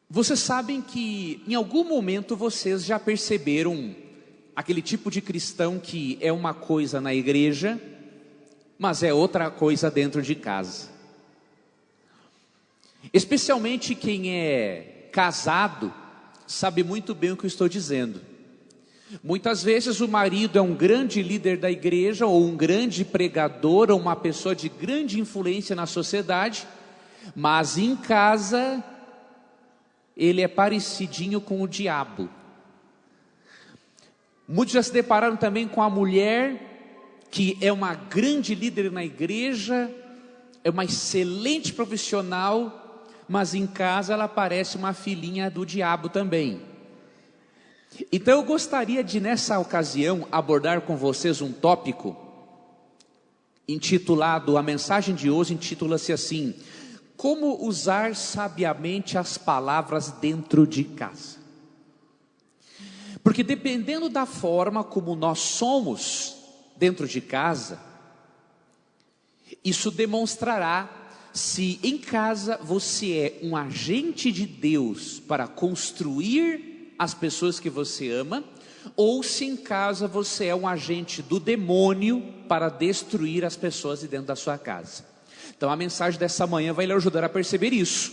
Vocês sabem que em algum momento vocês já perceberam aquele tipo de cristão que é uma coisa na igreja, mas é outra coisa dentro de casa. Especialmente quem é casado sabe muito bem o que eu estou dizendo. Muitas vezes o marido é um grande líder da igreja, ou um grande pregador, ou uma pessoa de grande influência na sociedade, mas em casa ele é parecidinho com o diabo. Muitos já se depararam também com a mulher que é uma grande líder na igreja, é uma excelente profissional, mas em casa ela parece uma filhinha do diabo também. Então eu gostaria de, nessa ocasião, abordar com vocês um tópico intitulado, a mensagem de hoje intitula-se assim: como usar sabiamente as palavras dentro de casa. Porque dependendo da forma como nós somos dentro de casa, isso demonstrará se em casa você é um agente de Deus para construir as pessoas que você ama, ou se em casa você é um agente do demônio para destruir as pessoas de dentro da sua casa. Então a mensagem dessa manhã vai lhe ajudar a perceber isso.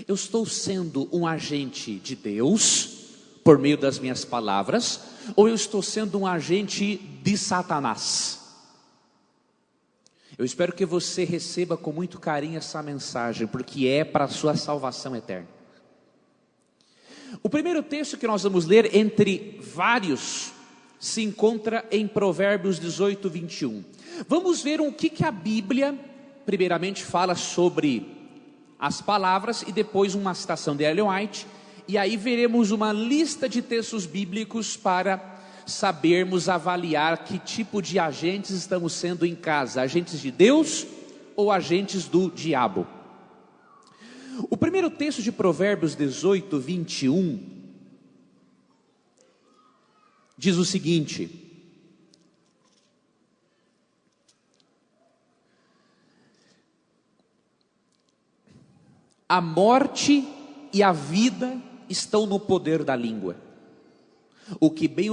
Eu estou sendo um agente de Deus por meio das minhas palavras, ou eu estou sendo um agente de Satanás? Eu espero que você receba com muito carinho essa mensagem, porque é para a sua salvação eterna. O primeiro texto que nós vamos ler, entre vários, se encontra em Provérbios 18, 21. Vamos ver o que a Bíblia primeiramente fala sobre as palavras, e depois uma citação de Ellen White, e aí veremos uma lista de textos bíblicos para sabermos avaliar que tipo de agentes estamos sendo em casa, agentes de Deus ou agentes do diabo. O primeiro texto de Provérbios 18, 21 diz o seguinte: a morte e a vida estão no poder da língua. O que bem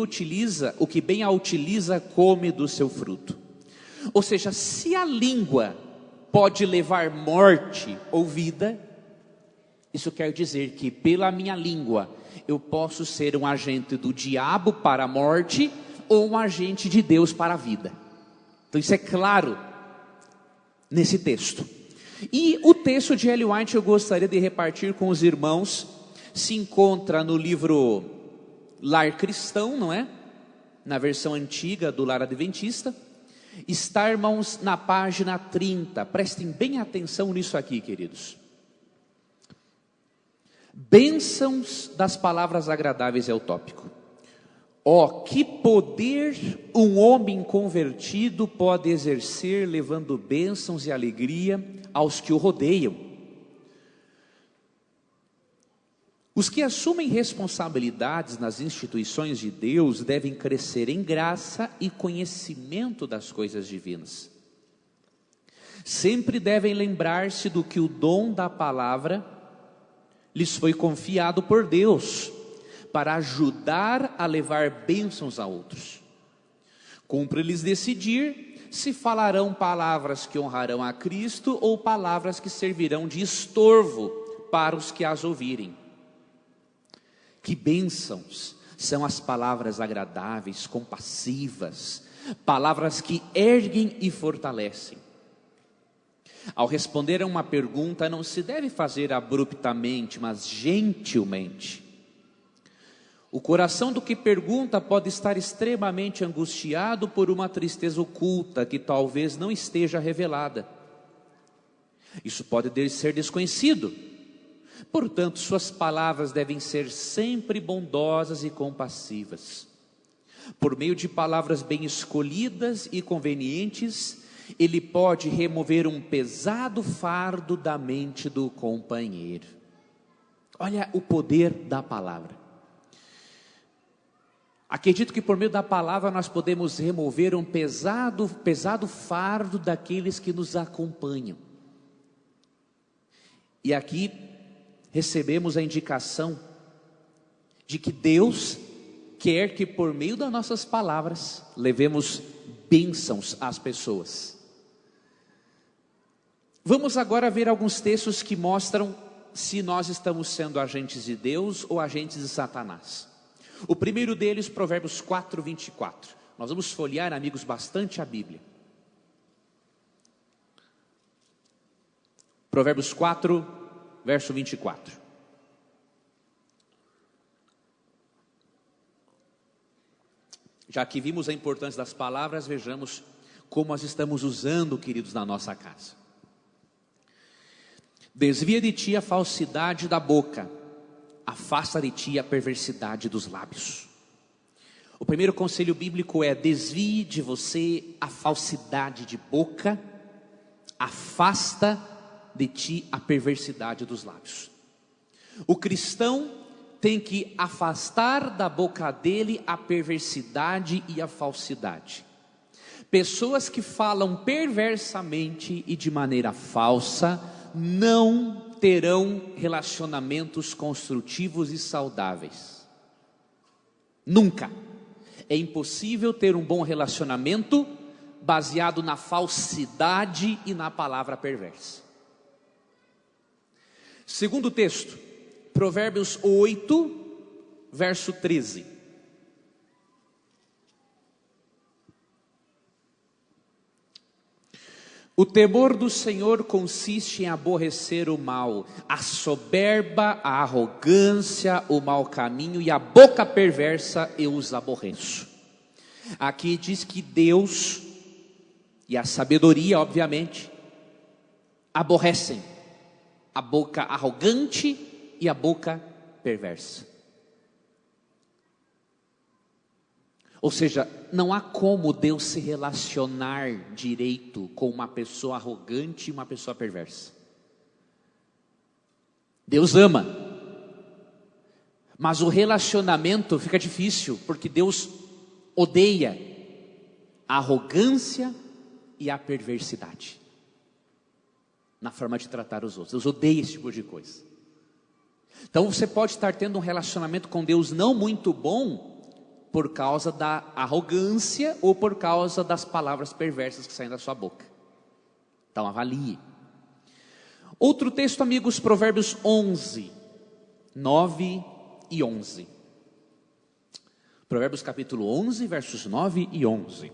a utiliza come do seu fruto. Ou seja, se a língua pode levar morte ou vida, isso quer dizer que pela minha língua eu posso ser um agente do diabo para a morte, ou um agente de Deus para a vida. Então isso é claro nesse texto. E o texto de Ellen White eu gostaria de repartir com os irmãos. Se encontra no livro Lar Cristão, não é? Na versão antiga do Lar Adventista. Está, irmãos, na página 30. Prestem bem atenção nisso aqui, queridos. Bênçãos das palavras agradáveis é o tópico. Que poder um homem convertido pode exercer, levando bênçãos e alegria aos que o rodeiam. Os que assumem responsabilidades nas instituições de Deus devem crescer em graça e conhecimento das coisas divinas. Sempre devem lembrar-se do que o dom da palavra lhes foi confiado por Deus, para ajudar a levar bênçãos a outros. Cumpre-lhes decidir se falarão palavras que honrarão a Cristo, ou palavras que servirão de estorvo para os que as ouvirem. Que bênçãos são as palavras agradáveis, compassivas, palavras que erguem e fortalecem. Ao responder a uma pergunta, não se deve fazer abruptamente, mas gentilmente. O coração do que pergunta pode estar extremamente angustiado por uma tristeza oculta que talvez não esteja revelada. Isso pode ser desconhecido. Portanto, suas palavras devem ser sempre bondosas e compassivas. Por meio de palavras bem escolhidas e convenientes, ele pode remover um pesado fardo da mente do companheiro. Olha o poder da palavra. Acredito que por meio da palavra nós podemos remover um pesado fardo daqueles que nos acompanham. E aqui recebemos a indicação de que Deus quer que por meio das nossas palavras levemos bênçãos às pessoas. Vamos agora ver alguns textos que mostram se nós estamos sendo agentes de Deus ou agentes de Satanás. O primeiro deles, Provérbios 4, 24. Nós vamos folhear, amigos, bastante a Bíblia. Provérbios 4, verso 24. Já que vimos a importância das palavras, vejamos como nós estamos usando, queridos, na nossa casa. Desvia de ti a falsidade da boca, afasta de ti a perversidade dos lábios. O primeiro conselho bíblico é: desvie de você a falsidade de boca, afasta de ti a perversidade dos lábios. O cristão tem que afastar da boca dele a perversidade e a falsidade. Pessoas que falam perversamente e de maneira falsa não terão relacionamentos construtivos e saudáveis. Nunca. É impossível ter um bom relacionamento baseado na falsidade e na palavra perversa. Segundo texto, Provérbios 8, verso 13. O temor do Senhor consiste em aborrecer o mal, a soberba, a arrogância, o mau caminho e a boca perversa eu os aborreço. Aqui diz que Deus e a sabedoria, obviamente, aborrecem a boca arrogante e a boca perversa. Ou seja, não há como Deus se relacionar direito com uma pessoa arrogante e uma pessoa perversa. Deus ama, mas o relacionamento fica difícil, porque Deus odeia a arrogância e a perversidade na forma de tratar os outros. Deus odeia esse tipo de coisa. Então você pode estar tendo um relacionamento com Deus não muito bom por causa da arrogância ou por causa das palavras perversas que saem da sua boca. Então avalie. Outro texto, amigos, Provérbios 11, 9 e 11. Provérbios capítulo 11, versos 9 e 11.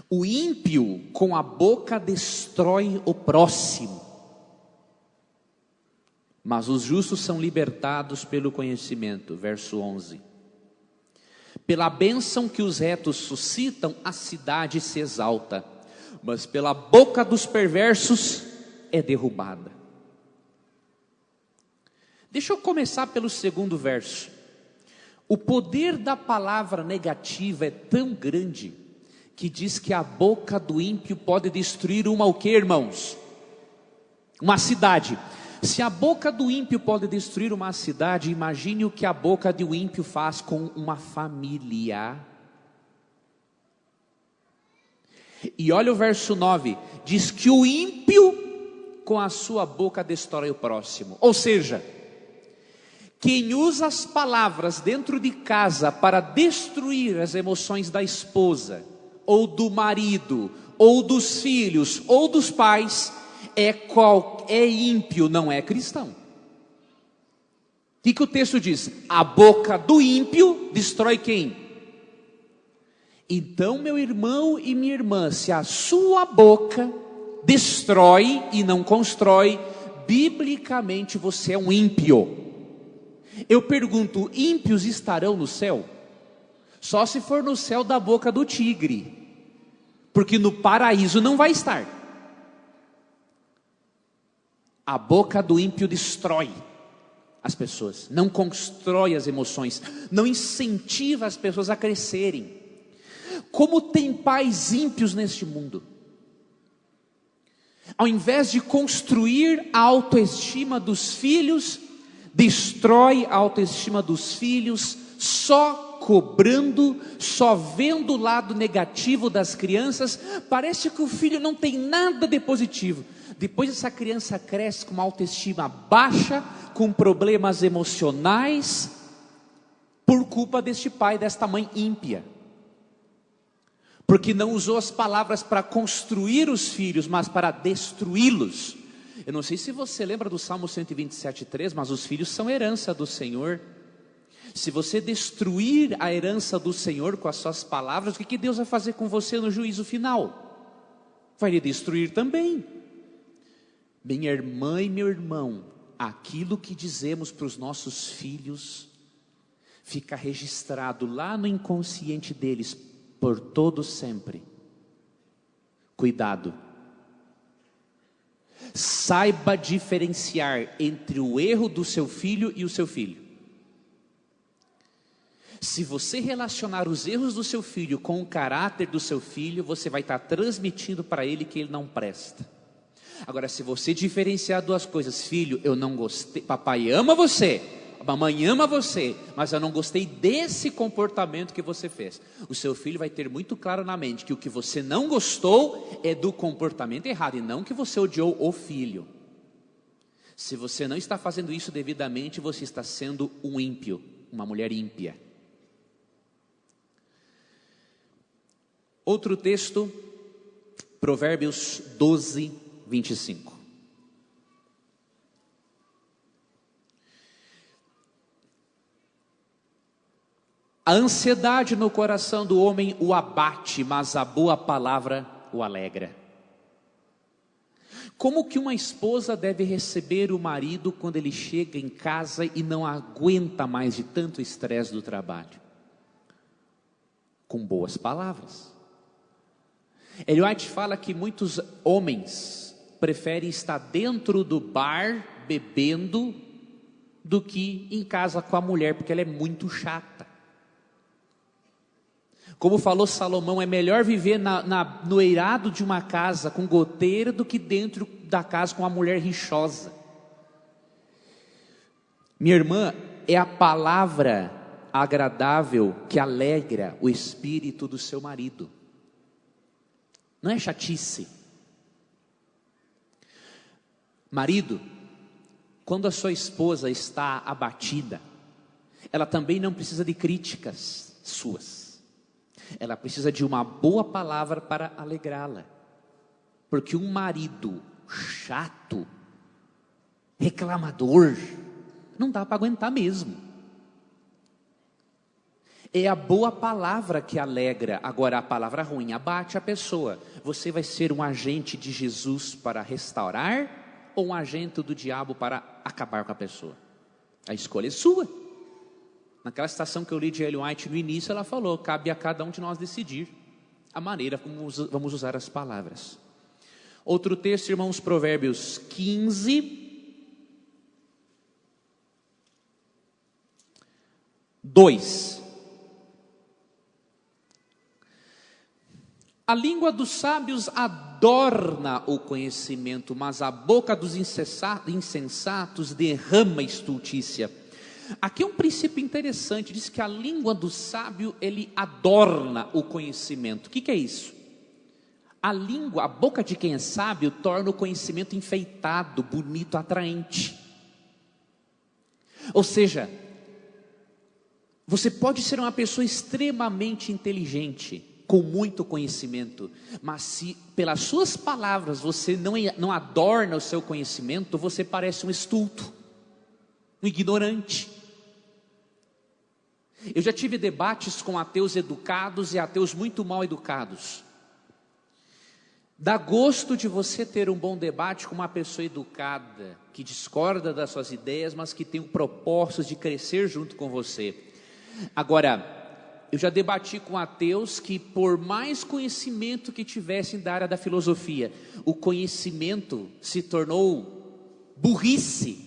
O ímpio com a boca destrói o próximo, mas os justos são libertados pelo conhecimento. Verso 11. Pela bênção que os retos suscitam, a cidade se exalta, mas pela boca dos perversos é derrubada. Deixa eu começar pelo segundo verso. O poder da palavra negativa é tão grande, que diz que a boca do ímpio pode destruir o quê, irmãos? Uma cidade. Se a boca do ímpio pode destruir uma cidade, imagine o que a boca do ímpio faz com uma família. E olha o verso 9, diz que o ímpio com a sua boca destrói o próximo. Ou seja, quem usa as palavras dentro de casa para destruir as emoções da esposa, ou do marido, ou dos filhos, ou dos pais, é ímpio, não é cristão. O que o texto diz? A boca do ímpio destrói quem? Então, meu irmão e minha irmã, se a sua boca destrói e não constrói, biblicamente você é um ímpio. Eu pergunto, ímpios estarão no céu? Só se for no céu da boca do tigre, porque no paraíso não vai estar. A boca do ímpio destrói as pessoas, não constrói as emoções, não incentiva as pessoas a crescerem. Como tem pais ímpios neste mundo? Ao invés de construir a autoestima dos filhos, destrói a autoestima dos filhos, só cobrando, só vendo o lado negativo das crianças. Parece que o filho não tem nada de positivo. Depois essa criança cresce com uma autoestima baixa, com problemas emocionais, por culpa deste pai, desta mãe ímpia. Porque não usou as palavras para construir os filhos, mas para destruí-los. Eu não sei se você lembra do Salmo 127:3, mas os filhos são herança do Senhor. Se você destruir a herança do Senhor com as suas palavras, o que Deus vai fazer com você no juízo final? Vai lhe destruir também. Minha irmã e meu irmão, aquilo que dizemos para os nossos filhos, fica registrado lá no inconsciente deles, por todo sempre. Cuidado. Saiba diferenciar entre o erro do seu filho e o seu filho. Se você relacionar os erros do seu filho com o caráter do seu filho, você vai estar transmitindo para ele que ele não presta. Agora, se você diferenciar duas coisas, filho, eu não gostei, papai ama você, mamãe ama você, mas eu não gostei desse comportamento que você fez. O seu filho vai ter muito claro na mente que o que você não gostou é do comportamento errado, e não que você odiou o filho. Se você não está fazendo isso devidamente, você está sendo um ímpio, uma mulher ímpia. Outro texto, Provérbios 12:25. A ansiedade no coração do homem o abate, mas a boa palavra o alegra. Como que uma esposa deve receber o marido quando ele chega em casa e não aguenta mais de tanto estresse do trabalho? Com boas palavras. Ellen White fala que muitos homens preferem estar dentro do bar bebendo do que em casa com a mulher, porque ela é muito chata. Como falou Salomão, é melhor viver no eirado de uma casa com goteira do que dentro da casa com uma mulher rixosa. Minha irmã, é a palavra agradável que alegra o espírito do seu marido. Não é chatice. Marido, quando a sua esposa está abatida, ela também não precisa de críticas suas. Ela precisa de uma boa palavra para alegrá-la. Porque um marido chato, reclamador, não dá para aguentar mesmo. É a boa palavra que alegra. Agora a palavra ruim abate a pessoa. Você vai ser um agente de Jesus para restaurar, ou um agente do diabo para acabar com a pessoa? A escolha é sua. Naquela citação que eu li de Ellen White no início, ela falou: cabe a cada um de nós decidir a maneira como vamos usar as palavras. Outro texto, irmãos, Provérbios 15:2. A língua dos sábios adorna o conhecimento, mas a boca dos insensatos derrama estultícia. Aqui é um princípio interessante, diz que a língua do sábio, ele adorna o conhecimento. O que é isso? A língua, a boca de quem é sábio, torna o conhecimento enfeitado, bonito, atraente. Ou seja, você pode ser uma pessoa extremamente inteligente, com muito conhecimento, mas se pelas suas palavras você não adorna o seu conhecimento, você parece um estulto, um ignorante. Eu já tive debates com ateus educados e ateus muito mal educados. Dá gosto de você ter um bom debate com uma pessoa educada, que discorda das suas ideias, mas que tem o propósito de crescer junto com você. Agora, eu já debati com ateus que, por mais conhecimento que tivessem da área da filosofia, o conhecimento se tornou burrice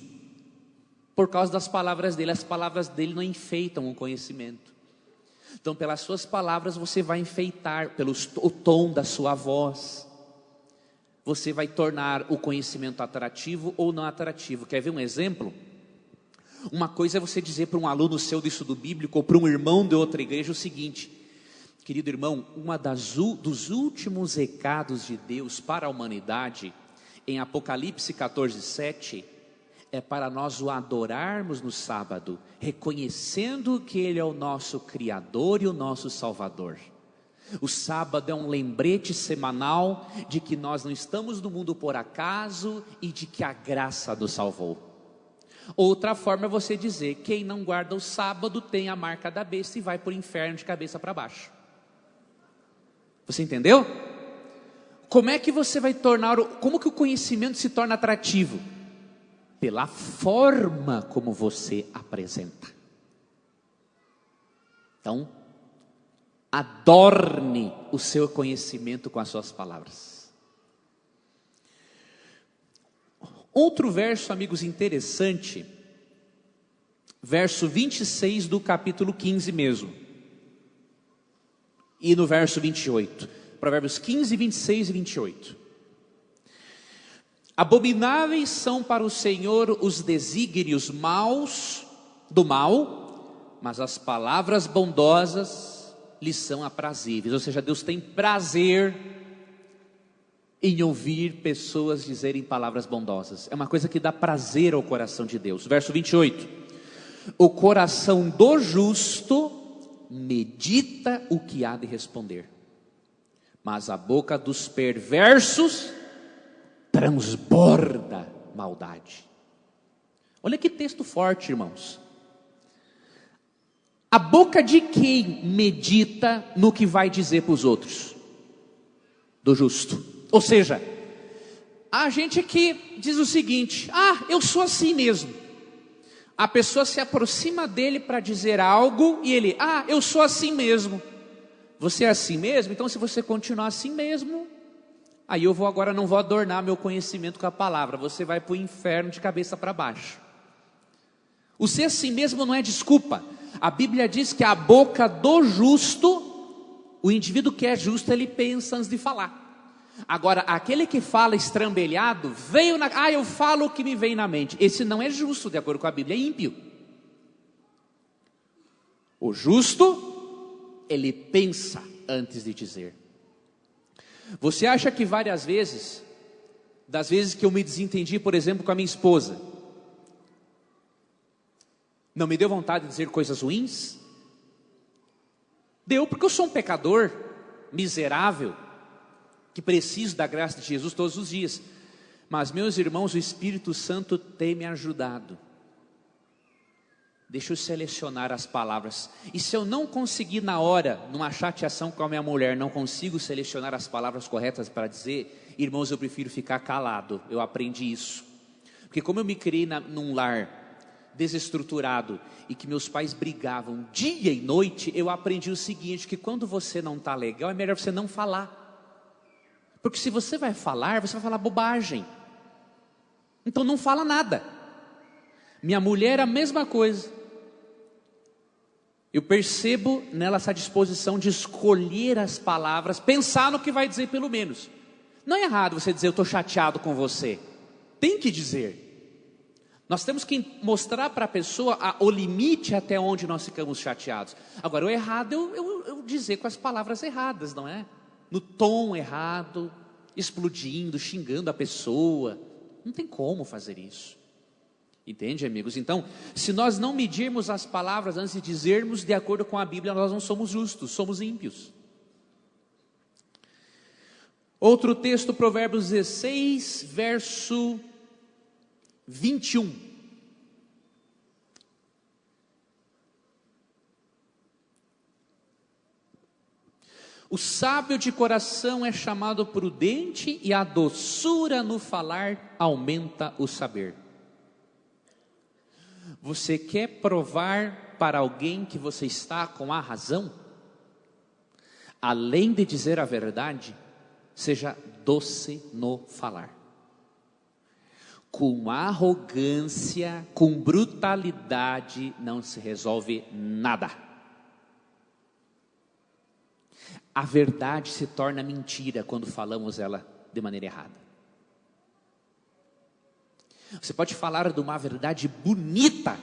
por causa das palavras dele. As palavras dele não enfeitam o conhecimento. Então, pelas suas palavras você vai enfeitar, pelo o tom da sua voz, você vai tornar o conhecimento atrativo ou não atrativo. Quer ver um exemplo? Uma coisa é você dizer para um aluno seu do estudo bíblico ou para um irmão de outra igreja o seguinte: querido irmão, dos últimos recados de Deus para a humanidade Em Apocalipse 14:7, é para nós o adorarmos no sábado, reconhecendo que Ele é o nosso Criador e o nosso Salvador. O sábado é um lembrete semanal de que nós não estamos no mundo por acaso e de que a graça nos salvou. Outra forma é você dizer: quem não guarda o sábado tem a marca da besta e vai para o inferno de cabeça para baixo. Você entendeu? Como é que você vai como que o conhecimento se torna atrativo? Pela forma como você apresenta. Então, adorne o seu conhecimento com as suas palavras. Outro verso, amigos, interessante, verso 26 do capítulo 15 mesmo, e no verso 28, Provérbios 15, 26 e 28. Abomináveis são para o Senhor os desígnios maus do mal, mas as palavras bondosas lhes são aprazíveis. Ou seja, Deus tem prazer em ouvir pessoas dizerem palavras bondosas. É uma coisa que dá prazer ao coração de Deus. Verso 28. O coração do justo medita o que há de responder, mas a boca dos perversos transborda maldade. Olha que texto forte, irmãos. A boca de quem medita no que vai dizer para os outros? Do justo. Ou seja, a gente que diz o seguinte: eu sou assim mesmo. A pessoa se aproxima dele para dizer algo e ele: eu sou assim mesmo. Você é assim mesmo? Então, se você continuar assim mesmo, aí eu agora não vou adornar meu conhecimento com a palavra. Você vai para o inferno de cabeça para baixo. O ser assim mesmo não é desculpa. A Bíblia diz que a boca do justo, o indivíduo que é justo, ele pensa antes de falar. Agora, aquele que fala estrambelhado, eu falo o que me vem na mente. Esse não é justo, de acordo com a Bíblia, é ímpio. O justo, ele pensa antes de dizer. Você acha que várias vezes, das vezes que eu me desentendi, por exemplo, com a minha esposa, não me deu vontade de dizer coisas ruins? Deu, porque eu sou um pecador, miserável, que preciso da graça de Jesus todos os dias. Mas, meus irmãos, o Espírito Santo tem me ajudado. Deixa eu selecionar as palavras. E se eu não conseguir na hora, numa chateação com a minha mulher, não consigo selecionar as palavras corretas para dizer, irmãos, eu prefiro ficar calado. Eu aprendi isso. Porque como eu me criei num lar desestruturado e que meus pais brigavam dia e noite, eu aprendi o seguinte, que quando você não está legal, é melhor você não falar. Porque se você vai falar bobagem. Então não fala nada. Minha mulher, a mesma coisa. Eu percebo nela essa disposição de escolher as palavras, pensar no que vai dizer pelo menos. Não é errado você dizer, eu estou chateado com você. Tem que dizer. Nós temos que mostrar para a pessoa o limite até onde nós ficamos chateados. Agora, o errado é eu dizer com as palavras erradas, não é? No tom errado, explodindo, xingando a pessoa. Não tem como fazer isso. Entende, amigos? Então, se nós não medirmos as palavras antes de dizermos de acordo com a Bíblia, nós não somos justos, somos ímpios. Outro texto, Provérbios 16, verso 21. O sábio de coração é chamado prudente e a doçura no falar aumenta o saber. Você quer provar para alguém que você está com a razão? Além de dizer a verdade, seja doce no falar. Com arrogância, com brutalidade, não se resolve nada. A verdade se torna mentira quando falamos ela de maneira errada. Você pode falar de uma verdade bonita,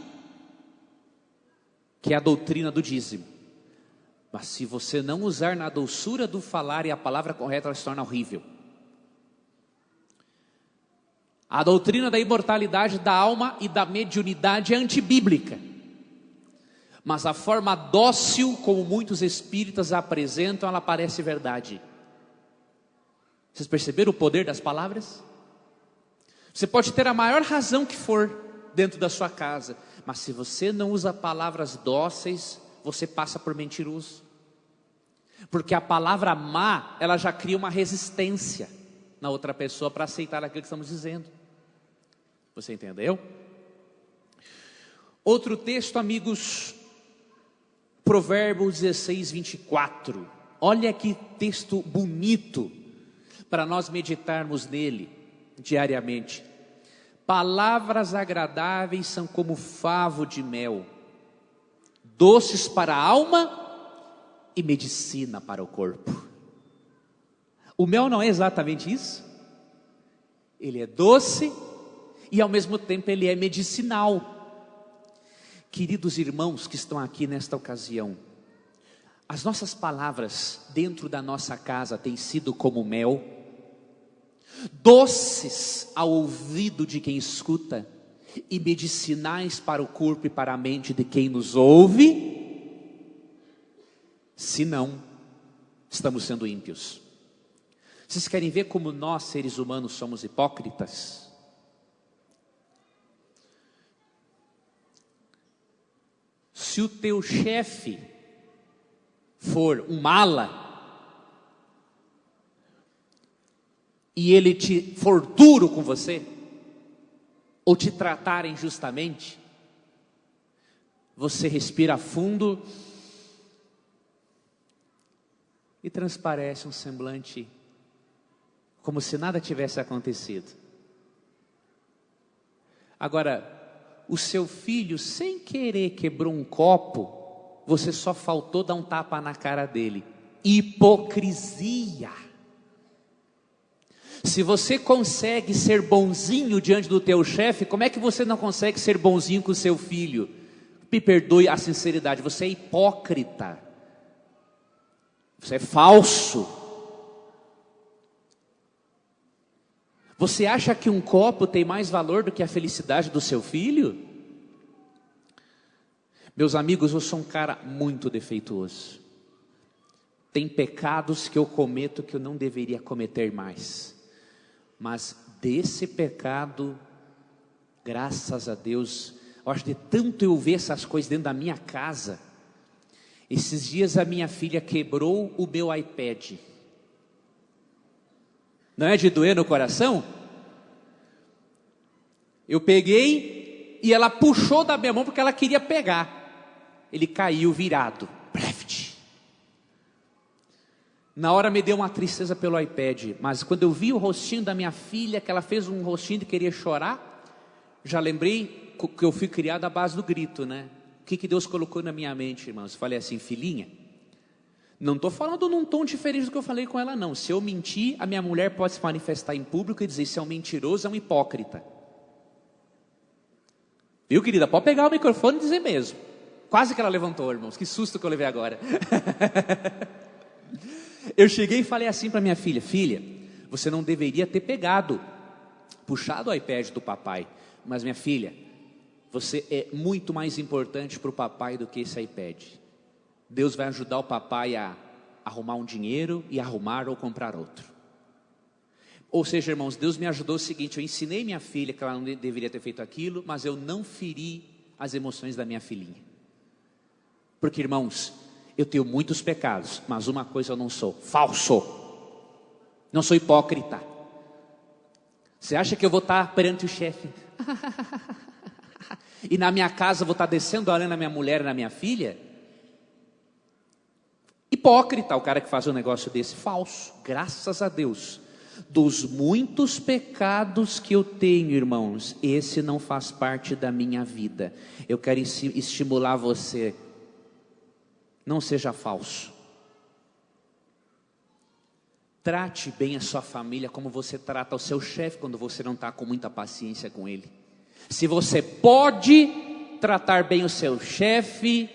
que é a doutrina do dízimo. Mas se você não usar na doçura do falar e a palavra correta, ela se torna horrível. A doutrina da imortalidade da alma e da mediunidade é antibíblica. Mas a forma dócil, como muitos espíritas a apresentam, ela parece verdade. Vocês perceberam o poder das palavras? Você pode ter a maior razão que for dentro da sua casa, mas se você não usa palavras dóceis, você passa por mentiroso. Porque a palavra má, ela já cria uma resistência na outra pessoa para aceitar aquilo que estamos dizendo. Você entendeu? Outro texto, amigos, Provérbios 16, 24. Olha que texto bonito para nós meditarmos nele diariamente. Palavras agradáveis são como favo de mel, doces para a alma e medicina para o corpo. O mel não é exatamente isso? Ele é doce e ao mesmo tempo ele é medicinal. Queridos irmãos que estão aqui nesta ocasião, as nossas palavras dentro da nossa casa têm sido como mel, doces ao ouvido de quem escuta e medicinais para o corpo e para a mente de quem nos ouve. Se não, estamos sendo ímpios. Vocês querem ver como nós, seres humanos, somos hipócritas? Se o teu chefe for um mala, e ele for duro com você, ou te tratar injustamente, você respira fundo e transparece um semblante como se nada tivesse acontecido. Agora, o seu filho sem querer quebrou um copo, você só faltou dar um tapa na cara dele. Hipocrisia. Se você consegue ser bonzinho diante do teu chefe, como é que você não consegue ser bonzinho com o seu filho? Me perdoe a sinceridade, você é hipócrita. Você é falso. Você acha que um copo tem mais valor do que a felicidade do seu filho? Meus amigos, eu sou um cara muito defeituoso. Tem pecados que eu cometo que eu não deveria cometer mais. Mas desse pecado, graças a Deus, eu acho de tanto eu ver essas coisas dentro da minha casa. Esses dias a minha filha quebrou o meu iPad. Não é de doer no coração? Eu peguei e ela puxou da minha mão porque ela queria pegar. Ele caiu virado. Na hora me deu uma tristeza pelo iPad, mas quando eu vi o rostinho da minha filha, que ela fez um rostinho de querer chorar, já lembrei que eu fui criado à base do grito, né? O que Deus colocou na minha mente, irmãos? Eu falei assim, filhinha, não estou falando num tom diferente do que eu falei com ela, não. Se eu mentir, a minha mulher pode se manifestar em público e dizer, se é um mentiroso, é um hipócrita. Viu, querida? Pode pegar o microfone e dizer mesmo. Quase que ela levantou, irmãos. Que susto que eu levei agora. Eu cheguei e falei assim para minha filha, filha, você não deveria ter puxado o iPad do papai, mas minha filha, você é muito mais importante para o papai do que esse iPad. Deus vai ajudar o papai a arrumar um dinheiro e arrumar ou comprar outro. Ou seja, irmãos, Deus me ajudou o seguinte, eu ensinei minha filha que ela não deveria ter feito aquilo, mas eu não feri as emoções da minha filhinha. Porque, irmãos, eu tenho muitos pecados, mas uma coisa eu não sou, falso. Não sou hipócrita. Você acha que eu vou estar perante o chefe? E na minha casa vou estar descendo a lenha na minha mulher e na minha filha? Hipócrita o cara que faz um negócio desse, falso. Graças a Deus, dos muitos pecados que eu tenho, irmãos, esse não faz parte da minha vida. Eu quero estimular você. Não seja falso. Trate bem a sua família como você trata o seu chefe quando você não está com muita paciência com ele. Se você pode tratar bem o seu chefe,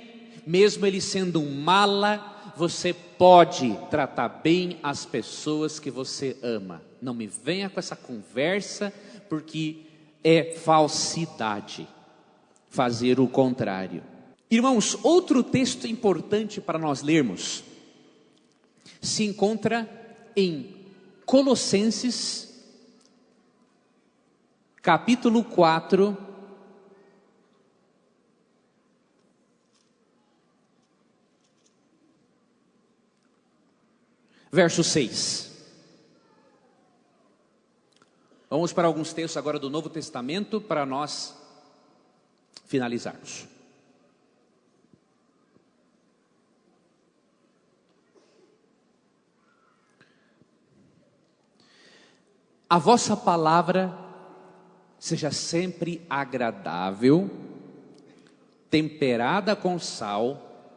mesmo ele sendo um mala, você pode tratar bem as pessoas que você ama. Não me venha com essa conversa, porque é falsidade fazer o contrário. Irmãos, outro texto importante para nós lermos se encontra em Colossenses, capítulo 4, verso 6. Vamos para alguns textos agora do Novo Testamento para nós finalizarmos. A vossa palavra seja sempre agradável, temperada com sal,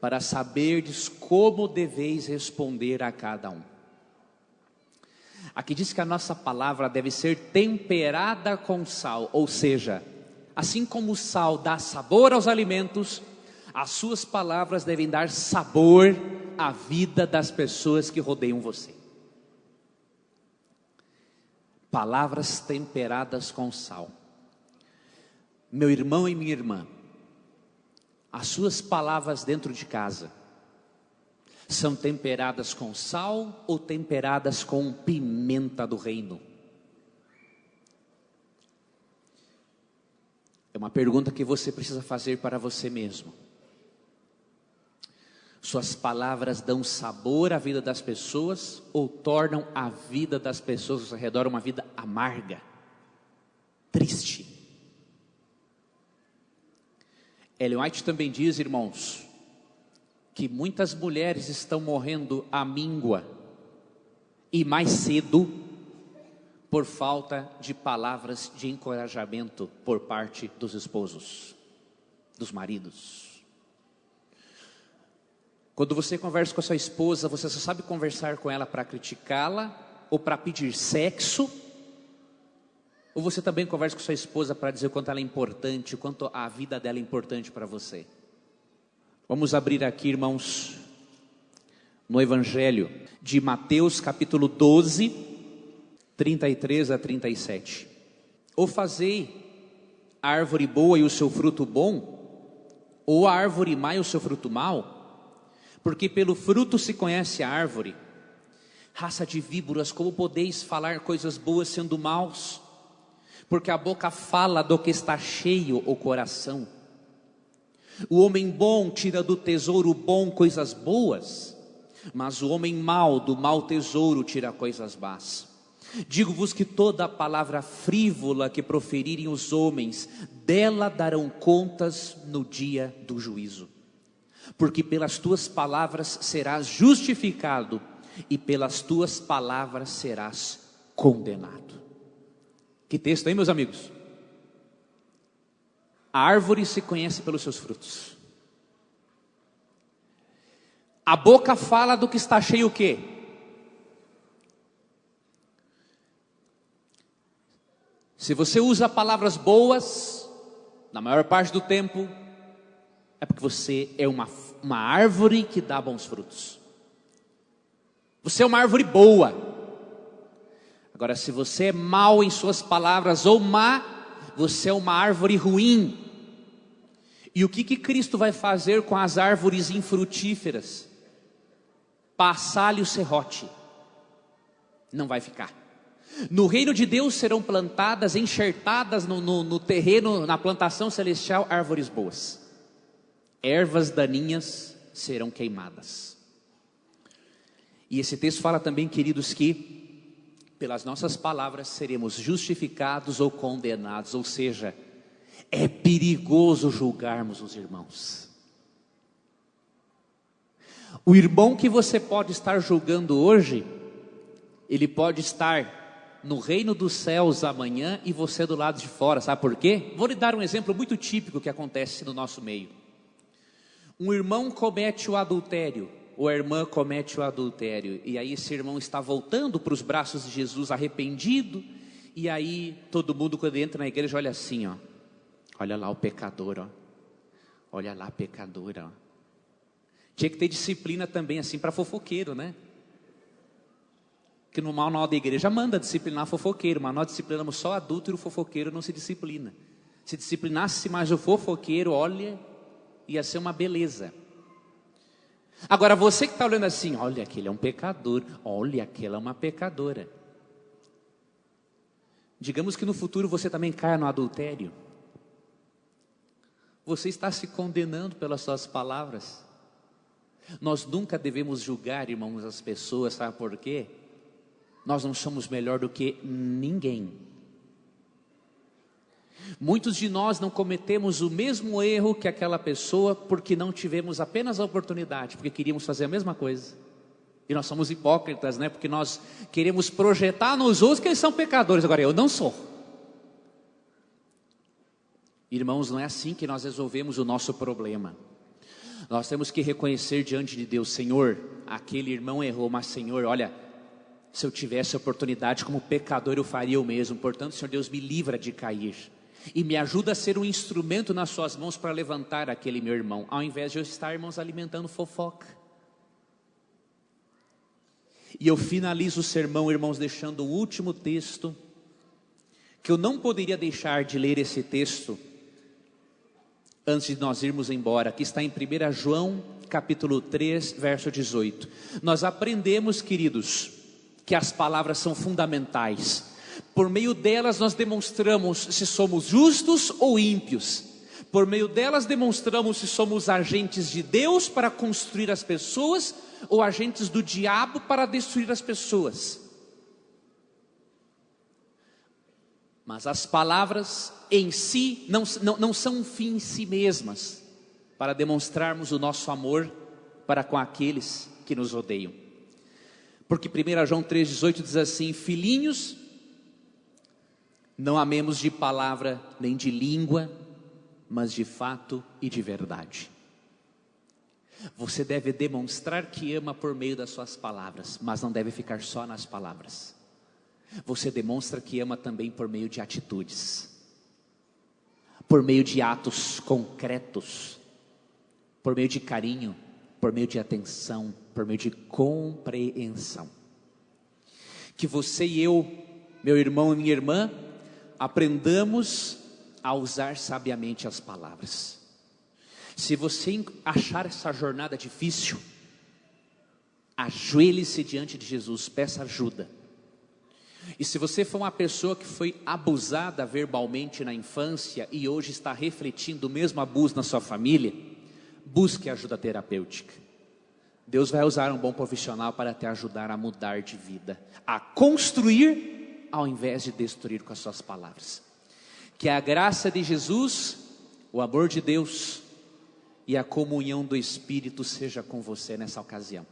para saberdes como deveis responder a cada um. Aqui diz que a nossa palavra deve ser temperada com sal, ou seja, assim como o sal dá sabor aos alimentos, as suas palavras devem dar sabor à vida das pessoas que rodeiam você. Palavras temperadas com sal. Meu irmão e minha irmã, as suas palavras dentro de casa são temperadas com sal ou temperadas com pimenta do reino? É uma pergunta que você precisa fazer para você mesmo. Suas palavras dão sabor à vida das pessoas ou tornam a vida das pessoas ao seu redor uma vida amarga, triste? Ellen White também diz, irmãos, que muitas mulheres estão morrendo à míngua e mais cedo por falta de palavras de encorajamento por parte dos esposos, dos maridos. Quando você conversa com a sua esposa, você só sabe conversar com ela para criticá-la ou para pedir sexo? Ou você também conversa com sua esposa para dizer o quanto ela é importante, o quanto a vida dela é importante para você? Vamos abrir aqui, irmãos, no Evangelho de Mateus, capítulo 12, 33 a 37. Ou fazei a árvore boa e o seu fruto bom, ou a árvore má e o seu fruto mau? Porque pelo fruto se conhece a árvore. Raça de víboras, como podeis falar coisas boas sendo maus? Porque a boca fala do que está cheio o coração. O homem bom tira do tesouro bom coisas boas, mas o homem mau do mau tesouro tira coisas más. Digo-vos que toda palavra frívola que proferirem os homens, dela darão contas no dia do juízo. Porque pelas tuas palavras serás justificado, e pelas tuas palavras serás condenado. Que texto, hein, meus amigos? A árvore se conhece pelos seus frutos. A boca fala do que está cheio o quê? Se você usa palavras boas, na maior parte do tempo, é porque você é uma árvore que dá bons frutos. Você é uma árvore boa. Agora, se você é mau em suas palavras ou má, você é uma árvore ruim. E o que Cristo vai fazer com as árvores infrutíferas? Passar-lhe o serrote. Não vai ficar. No reino de Deus serão plantadas, enxertadas no terreno, na plantação celestial, árvores boas. Ervas daninhas serão queimadas. E esse texto fala também, queridos, que pelas nossas palavras seremos justificados ou condenados. Ou seja, é perigoso julgarmos os irmãos. O irmão que você pode estar julgando hoje, ele pode estar no reino dos céus amanhã e você do lado de fora. Sabe por quê? Vou lhe dar um exemplo muito típico que acontece no nosso meio. Um irmão comete o adultério, ou a irmã comete o adultério, e aí esse irmão está voltando para os braços de Jesus arrependido, e aí todo mundo quando entra na igreja olha assim, ó, olha lá o pecador, ó, olha lá a pecadora, ó. Tinha que ter disciplina também assim para fofoqueiro, né? Que no manual da igreja manda disciplinar fofoqueiro, mas nós disciplinamos só adulto e o fofoqueiro não se disciplina. Se disciplinasse mais o fofoqueiro, olha, ia ser uma beleza. Agora você que está olhando assim, olha, aquele é um pecador, olha, aquela é uma pecadora. Digamos que no futuro você também caia no adultério. Você está se condenando pelas suas palavras. Nós nunca devemos julgar, irmãos, as pessoas, sabe por quê? Nós não somos melhor do que ninguém. Muitos de nós não cometemos o mesmo erro que aquela pessoa porque não tivemos apenas a oportunidade, porque queríamos fazer a mesma coisa. E nós somos hipócritas, né? Porque nós queremos projetar nos outros que eles são pecadores. Agora, eu não sou. Irmãos, não é assim que nós resolvemos o nosso problema. Nós temos que reconhecer diante de Deus: Senhor, aquele irmão errou, mas Senhor, olha, se eu tivesse a oportunidade como pecador eu faria o mesmo. Portanto, Senhor Deus, me livra de cair e me ajuda a ser um instrumento nas suas mãos para levantar aquele meu irmão, ao invés de eu estar, irmãos, alimentando fofoca. E eu finalizo o sermão, irmãos, deixando o último texto, que eu não poderia deixar de ler esse texto antes de nós irmos embora, que está em 1 João capítulo 3, verso 18. Nós aprendemos, queridos, que as palavras são fundamentais. Por meio delas nós demonstramos se somos justos ou ímpios. Por meio delas demonstramos se somos agentes de Deus para construir as pessoas ou agentes do diabo para destruir as pessoas. Mas as palavras em si não são um fim em si mesmas, para demonstrarmos o nosso amor para com aqueles que nos odeiam. Porque 1 João 3,18 diz assim: filhinhos, não amemos de palavra nem de língua, mas de fato e de verdade. Você deve demonstrar que ama por meio das suas palavras, mas não deve ficar só nas palavras. Você demonstra que ama também por meio de atitudes, por meio de atos concretos, por meio de carinho, por meio de atenção, por meio de compreensão. Que você e eu, meu irmão e minha irmã, aprendamos a usar sabiamente as palavras. Se você achar essa jornada difícil, ajoelhe-se diante de Jesus, peça ajuda. E se você for uma pessoa que foi abusada verbalmente na infância e hoje está refletindo o mesmo abuso na sua família, busque ajuda terapêutica. Deus vai usar um bom profissional para te ajudar a mudar de vida, a construir ao invés de destruir com as suas palavras. Que a graça de Jesus, o amor de Deus e a comunhão do Espírito seja com você nessa ocasião.